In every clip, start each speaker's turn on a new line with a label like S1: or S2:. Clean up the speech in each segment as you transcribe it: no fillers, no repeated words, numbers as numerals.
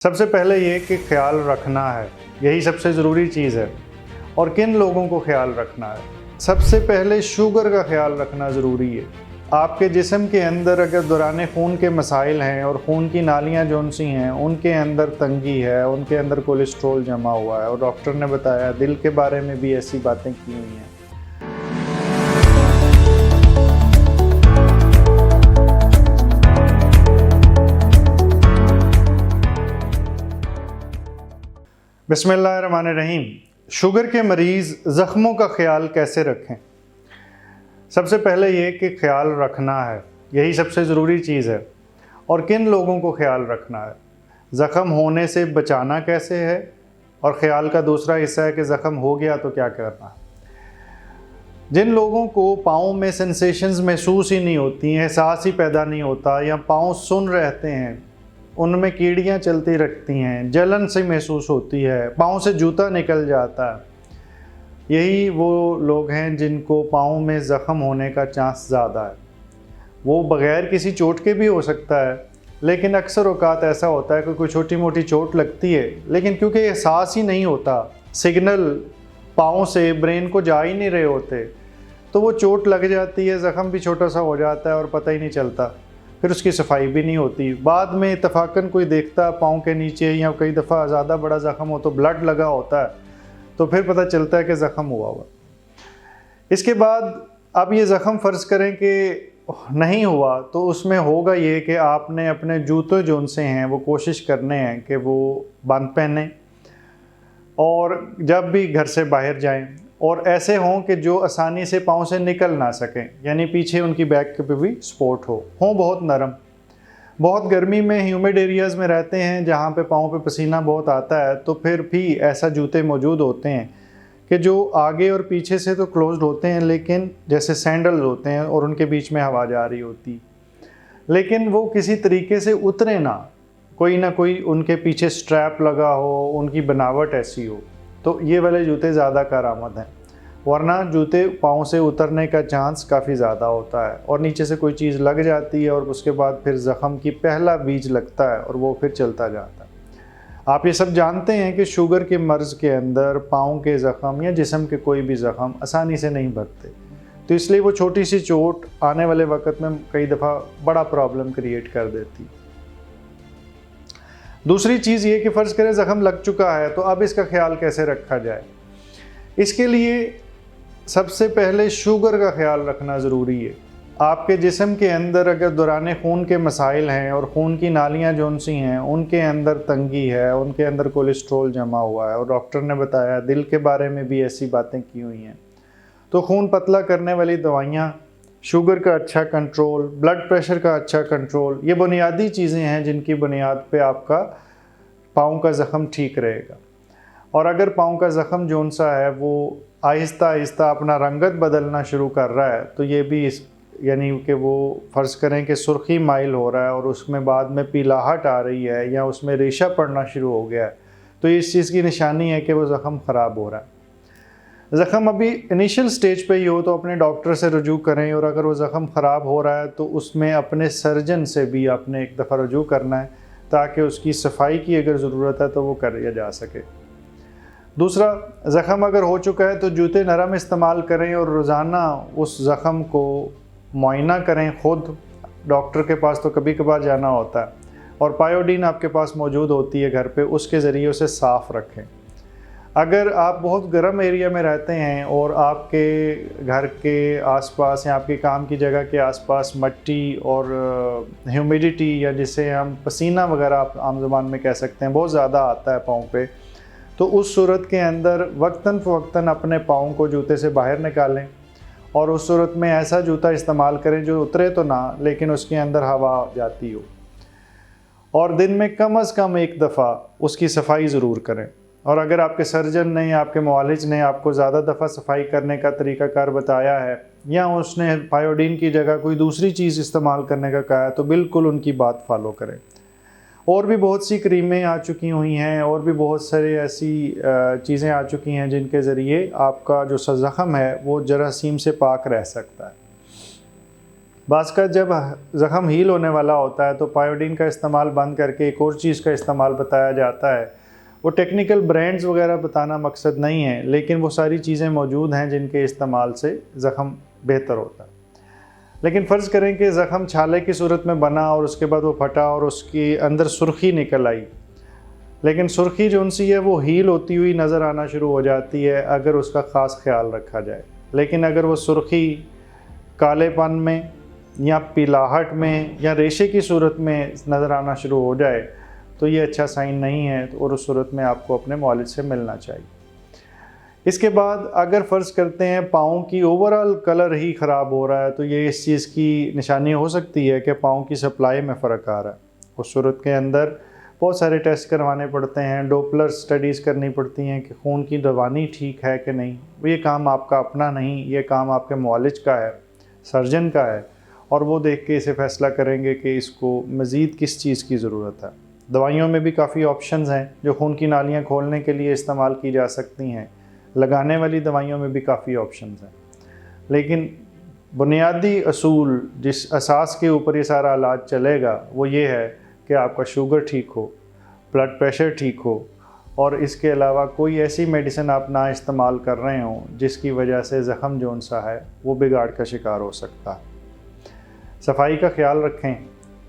S1: सबसे पहले ये कि ख्याल रखना है, यही सबसे ज़रूरी चीज़ है। और किन लोगों को ख्याल रखना है? सबसे पहले शुगर का ख्याल रखना ज़रूरी है। आपके जिस्म के अंदर अगर दौरान खून के मसाइल हैं और खून की नालियाँ जौन सी हैं उनके अंदर तंगी है, उनके अंदर कोलेस्ट्रॉल जमा हुआ है, और डॉक्टर ने बताया दिल के बारे में भी ऐसी बातें की हुई हैं। बिस्मिल्लाहिर्रहमानिर्रहीम। शुगर के मरीज़ ज़ख्मों का ख्याल कैसे रखें? सबसे पहले ये कि ख्याल रखना है, यही सबसे ज़रूरी चीज़ है। और किन लोगों को ख्याल रखना है? ज़ख़म होने से बचाना कैसे है? और ख्याल का दूसरा हिस्सा है कि ज़ख़म हो गया तो क्या करना है। जिन लोगों को पाँव में सेंसेशंस महसूस ही नहीं होती हैं, एहसास ही पैदा नहीं होता, या पाँव सुन रहते हैं, उनमें कीड़ियाँ चलती रखती हैं, जलन से महसूस होती है, पाँव से जूता निकल जाता है, यही वो लोग हैं जिनको पाँव में ज़ख़म होने का चांस ज़्यादा है। वो बग़ैर किसी चोट के भी हो सकता है, लेकिन अक्सर औक़ात ऐसा होता है कि कोई छोटी मोटी चोट लगती है, लेकिन क्योंकि एहसास ही नहीं होता, सिग्नल पाँव से ब्रेन को जा ही नहीं रहे होते, तो वो चोट लग जाती है, ज़ख़म भी छोटा सा हो जाता है और पता ही नहीं चलता। फिर उसकी सफाई भी नहीं होती। बाद में इत्तफ़ाक़न कोई देखता पाँव के नीचे, या कई दफ़ा ज़्यादा बड़ा ज़ख़म हो तो ब्लड लगा होता है, तो फिर पता चलता है कि ज़ख़म हुआ हुआ। इसके बाद अब ये ज़ख़म फ़र्ज़ करें कि नहीं हुआ, तो उसमें होगा ये कि आपने अपने जूते जौन से हैं वो कोशिश करने हैं कि वो बंद पहने, और जब भी घर से बाहर जाएं और ऐसे हों कि जो आसानी से पाँव से निकल ना सकें, यानी पीछे उनकी बैक पे भी सपोर्ट हो बहुत नरम। बहुत गर्मी में ह्यूमिड एरियाज़ में रहते हैं जहाँ पे पाँव पे पसीना बहुत आता है, तो फिर भी ऐसा जूते मौजूद होते हैं कि जो आगे और पीछे से तो क्लोज्ड होते हैं, लेकिन जैसे सैंडल्स होते हैं और उनके बीच में हवा जा रही होती, लेकिन वो किसी तरीके से उतरे ना कोई उनके पीछे स्ट्रैप लगा हो, उनकी बनावट ऐसी हो, तो ये वाले जूते ज़्यादा कारआमद हैं। वरना जूते पाँव से उतरने का चांस काफ़ी ज़्यादा होता है, और नीचे से कोई चीज़ लग जाती है और उसके बाद फिर ज़ख़म की पहला बीज लगता है और वो फिर चलता जाता है। आप ये सब जानते हैं कि शुगर के मर्ज़ के अंदर पाँव के ज़ख़म या जिस्म के कोई भी ज़ख़म आसानी से नहीं भरते, तो इसलिए वो छोटी सी चोट आने वाले वक्त में कई दफ़ा बड़ा प्रॉब्लम क्रिएट कर देती। दूसरी चीज़ ये कि फ़र्ज़ करें ज़ख़म लग चुका है, तो अब इसका ख्याल कैसे रखा जाए? इसके लिए सबसे पहले शुगर का ख्याल रखना ज़रूरी है। आपके जिस्म के अंदर अगर दौरान खून के मसाइल हैं और खून की नालियाँ जौन सी हैं उनके अंदर तंगी है, उनके अंदर कोलेस्ट्रॉल जमा हुआ है, और डॉक्टर ने बताया दिल के बारे में भी ऐसी बातें की हुई हैं, तो खून पतला करने वाली दवाइयाँ, शुगर का अच्छा कंट्रोल, ब्लड प्रेशर का अच्छा कंट्रोल, ये बुनियादी चीज़ें हैं जिनकी बुनियाद पे आपका पाँव का ज़ख़म ठीक रहेगा। और अगर पाँव का ज़ख़म जौन सा है वो आहिस्ता आहिस्ता अपना रंगत बदलना शुरू कर रहा है, तो ये भी यानी कि वो फ़र्ज़ करें कि सुर्खी माइल हो रहा है और उसमें बाद में पीलाहट आ रही है या उसमें रेशा पड़ना शुरू हो गया है, तो इस चीज़ की निशानी है कि वो ज़ख़म ख़राब हो रहा है। ज़ख़म अभी इनिशियल स्टेज पे ही हो तो अपने डॉक्टर से रुजू करें, और अगर वो ज़ख़म ख़राब हो रहा है तो उसमें अपने सर्जन से भी आपने एक दफ़ा रुजू करना है, ताकि उसकी सफाई की अगर ज़रूरत है तो वो किया जा सके। दूसरा, ज़ख़म अगर हो चुका है तो जूते नरम इस्तेमाल करें और रोज़ाना उस ज़ख़म को मुआयना करें खुद। डॉक्टर के पास तो कभी कभार जाना होता है, और पायोडीन आपके पास मौजूद होती है घर पे, उसके ज़रिए उसे साफ़ रखें। अगर आप बहुत गर्म एरिया में रहते हैं और आपके घर के आसपास या आपके काम की जगह के आसपास मिट्टी और ह्यूमिडिटी, या जिसे हम पसीना वगैरह आप आम ज़बान में कह सकते हैं, बहुत ज़्यादा आता है पाँव पे, तो उस सूरत के अंदर वक्तन फ़वक्तन अपने पाँव को जूते से बाहर निकालें, और उस सूरत में ऐसा जूता इस्तेमाल करें जो उतरे तो ना, लेकिन उसके अंदर हवा जाती हो। और दिन में कम से कम एक दफ़ा उसकी सफाई ज़रूर करें। और अगर आपके सर्जन ने या आपके मुआलिज ने आपको ज़्यादा दफ़ा सफाई करने का तरीक़ाकार बताया है, या उसने पायोडीन की जगह कोई दूसरी चीज़ इस्तेमाल करने का कहा है, तो बिल्कुल उनकी बात फॉलो करें। और भी बहुत सी क्रीमें आ चुकी हुई हैं, और भी बहुत सारी ऐसी चीज़ें आ चुकी हैं जिनके ज़रिए आपका जो ज़ख़म है वो जरासीम से पाक रह सकता है। बाज़ का जब ज़ख़म हील होने वाला होता है तो पायोडीन का इस्तेमाल बंद करके एक और चीज़ का इस्तेमाल बताया जाता है। वो टेक्निकल ब्रांड्स वगैरह बताना मकसद नहीं है, लेकिन वो सारी चीज़ें मौजूद हैं जिनके इस्तेमाल से ज़ख़म बेहतर होता है। लेकिन फ़र्ज़ करें कि ज़ख़म छाले की सूरत में बना और उसके बाद वो फटा और उसके अंदर सुर्ख़ी निकल आई, लेकिन सुर्ख़ी जो उनसी है वो हील होती हुई नज़र आना शुरू हो जाती है अगर उसका ख़ास ख्याल रखा जाए। लेकिन अगर वो सुर्ख़ी कालेपन में या पीलाहट में या रेशे की सूरत में नज़र आना शुरू हो जाए तो ये अच्छा साइन नहीं है, और उस सूरत में आपको अपने मुआलिज से मिलना चाहिए। इसके बाद अगर फ़र्ज़ करते हैं पाँव की ओवरऑल कलर ही ख़राब हो रहा है तो ये इस चीज़ की निशानी हो सकती है कि पाँव की सप्लाई में फ़र्क आ रहा है। उस सूरत के अंदर बहुत सारे टेस्ट करवाने पड़ते हैं, डोपलर स्टडीज़ करनी पड़ती हैं कि खून की रवानी ठीक है कि नहीं। ये काम आपका अपना नहीं, ये काम आपके मुआलिज का है, सर्जन का है, और वो देख के इसे फ़ैसला करेंगे कि इसको मज़ीद किस चीज़ की ज़रूरत है। दवाइयों में भी काफ़ी ऑप्शंस हैं जो खून की नालियाँ खोलने के लिए इस्तेमाल की जा सकती हैं। लगाने वाली दवाइयों में भी काफ़ी ऑप्शंस हैं, लेकिन बुनियादी असूल जिस असास के ऊपर ये सारा इलाज चलेगा वो ये है कि आपका शुगर ठीक हो, ब्लड प्रेशर ठीक हो, और इसके अलावा कोई ऐसी मेडिसिन आप ना इस्तेमाल कर रहे हों जिसकी वजह से ज़ख़म जौन सा है वो बिगाड़ का शिकार हो सकता है। सफाई का ख्याल रखें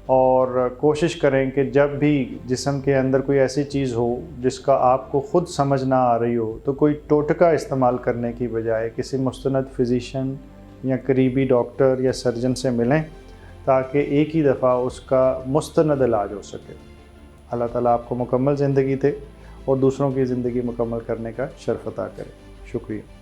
S1: और कोशिश करें कि जब भी जिस्म के अंदर कोई ऐसी चीज़ हो जिसका आपको ख़ुद समझ ना आ रही हो तो कोई टोटका इस्तेमाल करने की बजाय किसी मुस्तनद फ़िज़िशियन या करीबी डॉक्टर या सर्जन से मिलें ताकि एक ही दफ़ा उसका मुस्तनद इलाज हो सके। अल्लाह ताला आपको मुकम्मल ज़िंदगी दे और दूसरों की ज़िंदगी मुकम्मल करने का शर्फ़ अता करे। शुक्रिया।